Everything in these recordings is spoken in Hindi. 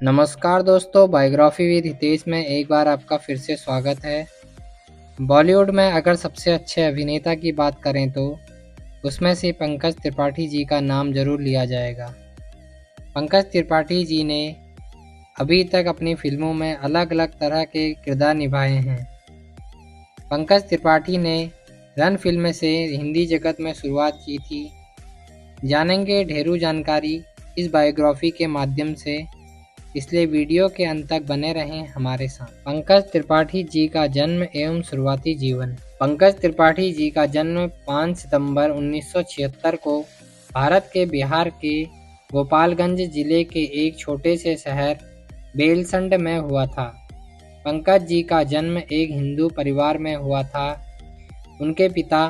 नमस्कार दोस्तों, बायोग्राफी विद हितेश में एक बार आपका फिर से स्वागत है। बॉलीवुड में अगर सबसे अच्छे अभिनेता की बात करें तो उसमें से पंकज त्रिपाठी जी का नाम जरूर लिया जाएगा। पंकज त्रिपाठी जी ने अभी तक अपनी फिल्मों में अलग अलग तरह के किरदार निभाए हैं। पंकज त्रिपाठी ने रन फिल्म से हिंदी जगत में शुरुआत की थी। जानेंगे ढेरों जानकारी इस बायोग्राफी के माध्यम से, इसलिए वीडियो के अंत तक बने रहें हमारे साथ। पंकज त्रिपाठी जी का जन्म एवं शुरुआती जीवन। पंकज त्रिपाठी जी का जन्म 5 सितंबर 1976 को भारत के बिहार के गोपालगंज जिले के एक छोटे से शहर बेलसंड में हुआ था। पंकज जी का जन्म एक हिंदू परिवार में हुआ था। उनके पिता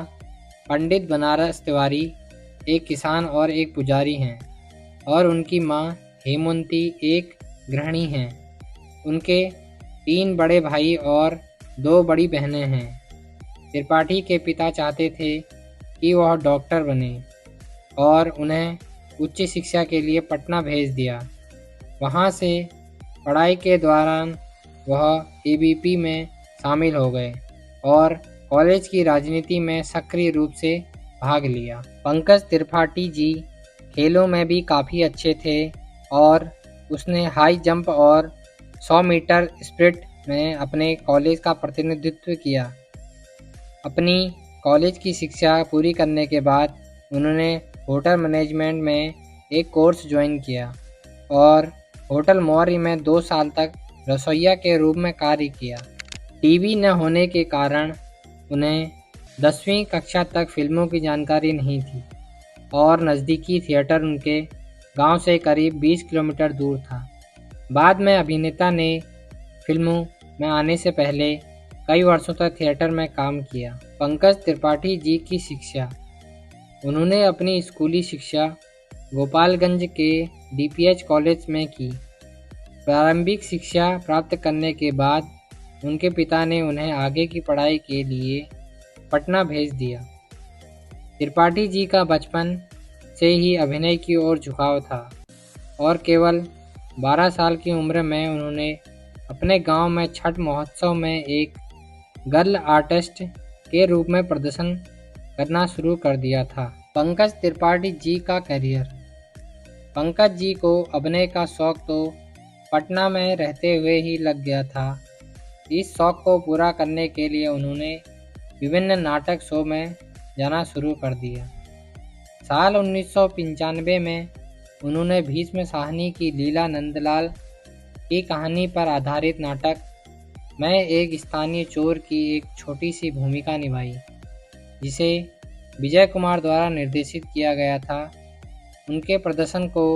पंडित बनारस तिवारी एक किसान और एक पुजारी हैं और उनकी मां हेमवती एक गृहिणी हैं। उनके 3 बड़े भाई और 2 बड़ी बहनें हैं। त्रिपाठी के पिता चाहते थे कि वह डॉक्टर बने और उन्हें उच्च शिक्षा के लिए पटना भेज दिया। वहां से पढ़ाई के दौरान वह एबीपी में शामिल हो गए और कॉलेज की राजनीति में सक्रिय रूप से भाग लिया। पंकज त्रिपाठी जी खेलों में भी काफ़ी अच्छे थे और उसने हाई जंप और 100 मीटर स्प्रिंट में अपने कॉलेज का प्रतिनिधित्व किया। अपनी कॉलेज की शिक्षा पूरी करने के बाद उन्होंने होटल मैनेजमेंट में एक कोर्स ज्वाइन किया और होटल मौर्य में 2 साल तक रसोइया के रूप में कार्य किया। टीवी न होने के कारण उन्हें 10वीं कक्षा तक फिल्मों की जानकारी नहीं थी और नज़दीकी थिएटर उनके गांव से करीब 20 किलोमीटर दूर था। बाद में अभिनेता ने फिल्मों में आने से पहले कई वर्षों तक थिएटर में काम किया। पंकज त्रिपाठी जी की शिक्षा। उन्होंने अपनी स्कूली शिक्षा गोपालगंज के डीपीएच कॉलेज में की। प्रारंभिक शिक्षा प्राप्त करने के बाद उनके पिता ने उन्हें आगे की पढ़ाई के लिए पटना भेज दिया। त्रिपाठी जी का बचपन से ही अभिनय की ओर झुकाव था और केवल 12 साल की उम्र में उन्होंने अपने गांव में छठ महोत्सव में एक गर्ल आर्टिस्ट के रूप में प्रदर्शन करना शुरू कर दिया था। पंकज त्रिपाठी जी का करियर। पंकज जी को अभिनय का शौक तो पटना में रहते हुए ही लग गया था। इस शौक को पूरा करने के लिए उन्होंने विभिन्न नाटक शो में जाना शुरू कर दिया। साल 1995 में उन्होंने भीष्म साहनी की लीला नंदलाल की कहानी पर आधारित नाटक में एक स्थानीय चोर की एक छोटी सी भूमिका निभाई, जिसे विजय कुमार द्वारा निर्देशित किया गया था। उनके प्रदर्शन को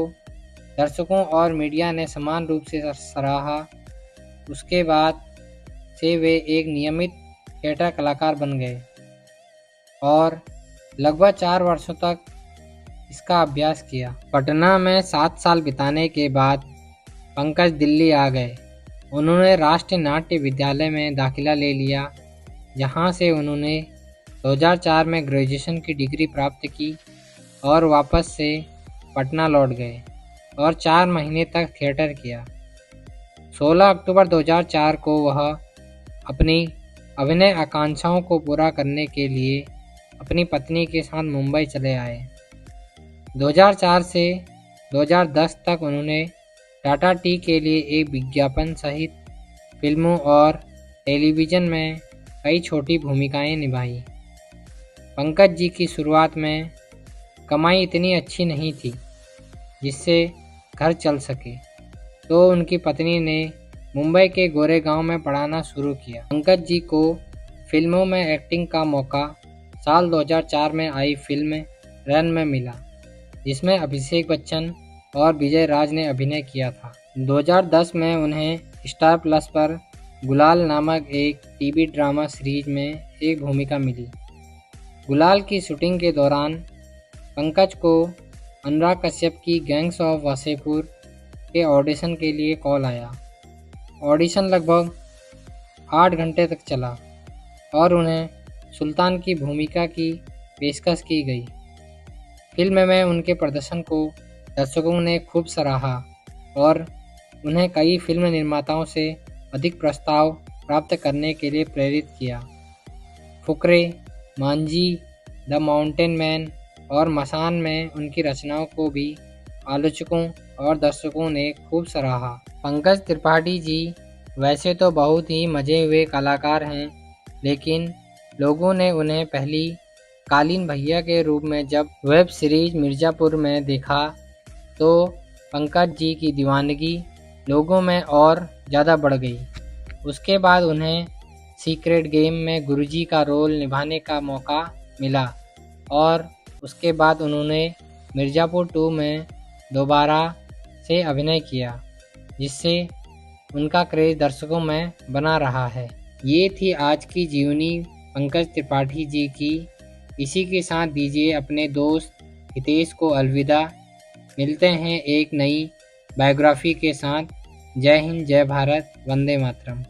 दर्शकों और मीडिया ने समान रूप से सराहा। उसके बाद से वे एक नियमित थिएटर कलाकार बन गए और लगभग 4 वर्षों तक इसका अभ्यास किया। पटना में 7 साल बिताने के बाद पंकज दिल्ली आ गए। उन्होंने राष्ट्रीय नाट्य विद्यालय में दाखिला ले लिया, जहां से उन्होंने 2004 में ग्रेजुएशन की डिग्री प्राप्त की और वापस से पटना लौट गए और 4 महीने तक थिएटर किया। 16 अक्टूबर 2004 को वह अपनी अभिनय आकांक्षाओं को पूरा करने के लिए अपनी पत्नी के साथ मुंबई चले आए। 2004 से 2010 तक उन्होंने टाटा टी के लिए एक विज्ञापन सहित फिल्मों और टेलीविज़न में कई छोटी भूमिकाएं निभाई। पंकज जी की शुरुआत में कमाई इतनी अच्छी नहीं थी जिससे घर चल सके, तो उनकी पत्नी ने मुंबई के गोरेगांव में पढ़ाना शुरू किया। पंकज जी को फिल्मों में एक्टिंग का मौका साल 2004 में आई फिल्म रन में मिला, जिसमें अभिषेक बच्चन और विजय राज ने अभिनय किया था। 2010 में उन्हें स्टार प्लस पर गुलाल नामक एक टीवी ड्रामा सीरीज में एक भूमिका मिली। गुलाल की शूटिंग के दौरान पंकज को अनुराग कश्यप की गैंग्स ऑफ वासेपुर के ऑडिशन के लिए कॉल आया। ऑडिशन लगभग 8 घंटे तक चला और उन्हें सुल्तान की भूमिका की पेशकश की गई। फिल्म में उनके प्रदर्शन को दर्शकों ने खूब सराहा और उन्हें कई फिल्म निर्माताओं से अधिक प्रस्ताव प्राप्त करने के लिए प्रेरित किया। Fukrey, Manjhi, the mountain man और मसान में उनकी रचनाओं को भी आलोचकों और दर्शकों ने खूब सराहा। पंकज त्रिपाठी जी वैसे तो बहुत ही मजे हुए कलाकार हैं, लेकिन लोगों ने उन्हें पहली कालीन भैया के रूप में जब वेब सीरीज मिर्ज़ापुर में देखा, तो पंकज जी की दीवानगी लोगों में और ज़्यादा बढ़ गई। उसके बाद उन्हें सीक्रेट गेम में गुरुजी का रोल निभाने का मौका मिला और उसके बाद उन्होंने मिर्ज़ापुर 2 में दोबारा से अभिनय किया, जिससे उनका क्रेज़ दर्शकों में बना रहा है। ये थी आज की जीवनी पंकज त्रिपाठी जी की। इसी के साथ दीजिए अपने दोस्त हितेश को अलविदा। मिलते हैं एक नई बायोग्राफी के साथ। जय हिंद, जय भारत, वंदे मातरम।